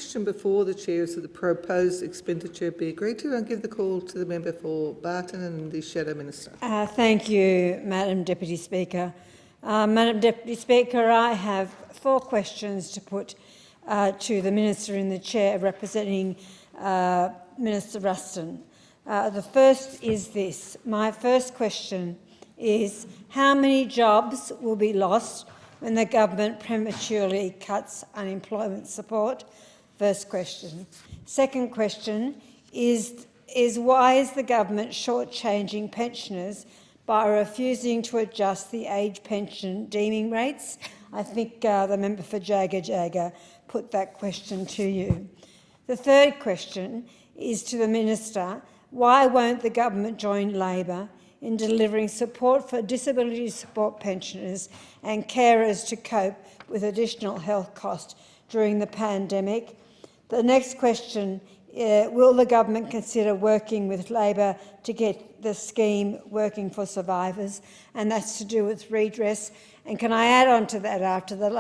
question before the Chair is that the proposed expenditure be agreed to. I'll give the call to the member for Barton and the Shadow Minister. Thank you, Madam Deputy Speaker. Madam Deputy Speaker, I have 4 questions to put to the Minister in the Chair representing Minister Ruston. The first is this. My first question is, how many jobs will be lost when the government prematurely cuts unemployment support? First question. Second question is why is the government shortchanging pensioners by refusing to adjust the age pension deeming rates? I think the member for Jagga put that question to you. The third question is to the Minister. Why won't the government join Labor in delivering support for disability support pensioners and carers to cope with additional health costs during the pandemic? The next question, will the government consider working with Labor to get the scheme working for survivors? And that's to do with redress. And can I add on to that after the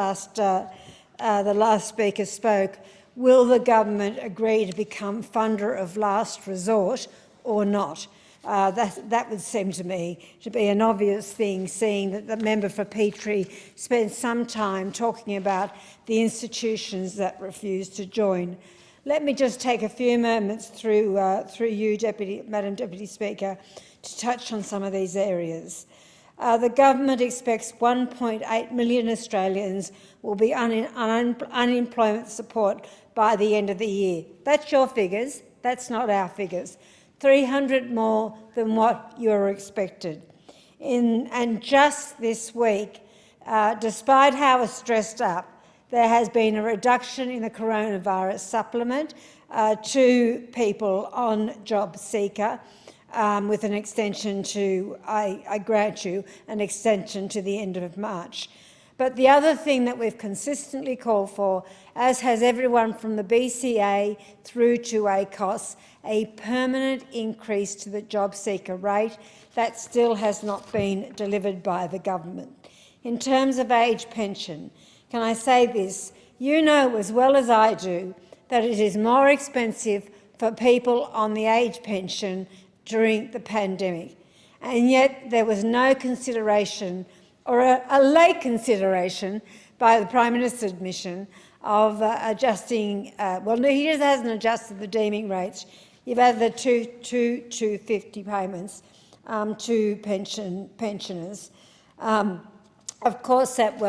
last speaker spoke, will the government agree to become funder of last resort or not? That would seem to me to be an obvious thing, seeing that the member for Petrie spent some time talking about the institutions that refuse to join. Let me just take a few moments through you, Madam Deputy Speaker, to touch on some of these areas. The government expects 1.8 million Australians will be on unemployment support by the end of the year. That's your figures, that's not our figures. 300 more than what you were expected. And just this week, despite how it's stressed up, there has been a reduction in the coronavirus supplement to people on Job Seeker, with an extension to, I grant you, an extension to the end of March. But the other thing that we've consistently called for, as has everyone from the BCA through to ACOS, a permanent increase to the job seeker rate. That still has not been delivered by the government. In terms of age pension, can I say this? You know as well as I do that it is more expensive for people on the age pension during the pandemic, and yet there was no consideration or a late consideration by the Prime Minister's admission of adjusting, well, no, he just hasn't adjusted the deeming rates. You've added the 250 payments to pensioners. Of course, that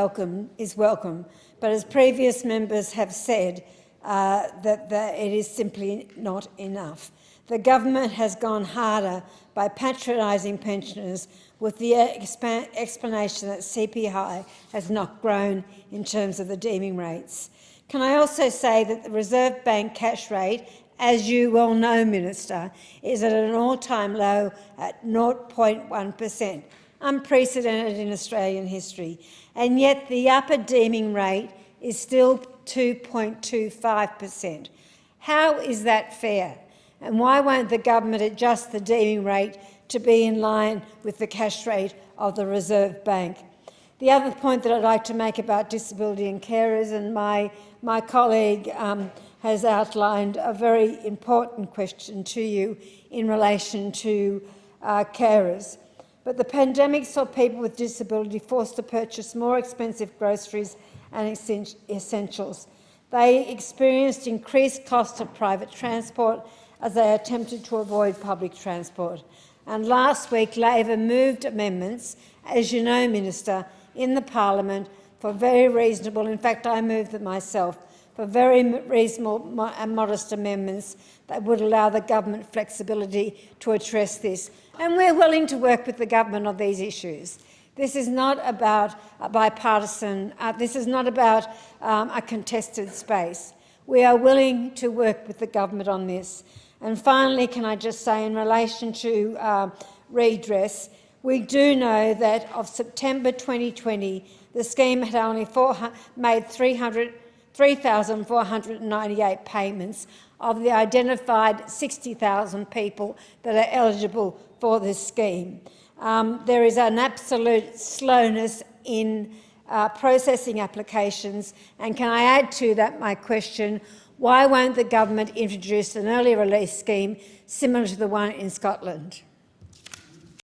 is welcome, but as previous members have said, that it is simply not enough. The government has gone harder by patronising pensioners with the explanation that CPI has not grown in terms of the deeming rates. Can I also say that the Reserve Bank cash rate, as you well know, Minister, is at an all-time low at 0.1%, unprecedented in Australian history, and yet the upper deeming rate is still 2.25%. How is that fair? And why won't the government adjust the deeming rate to be in line with the cash rate of the Reserve Bank? The other point that I'd like to make about disability and carers, and my colleague has outlined a very important question to you in relation to carers. But the pandemic saw people with disability forced to purchase more expensive groceries and essentials. They experienced increased costs of private transport as they attempted to avoid public transport. And last week, Labor moved amendments, as you know, Minister, in the Parliament for very reasonable, in fact I moved them myself, for very reasonable and modest amendments that would allow the government flexibility to address this. And we're willing to work with the government on these issues. This is not about a bipartisan, this is not about a contested space. We are willing to work with the government on this. And finally, can I just say, in relation to redress, we do know that of September 2020, the scheme had only made 3,498 payments of the identified 60,000 people that are eligible for this scheme. There is an absolute slowness in processing applications, and can I add to that my question, Why won't the government introduce an early release scheme similar to the one in Scotland?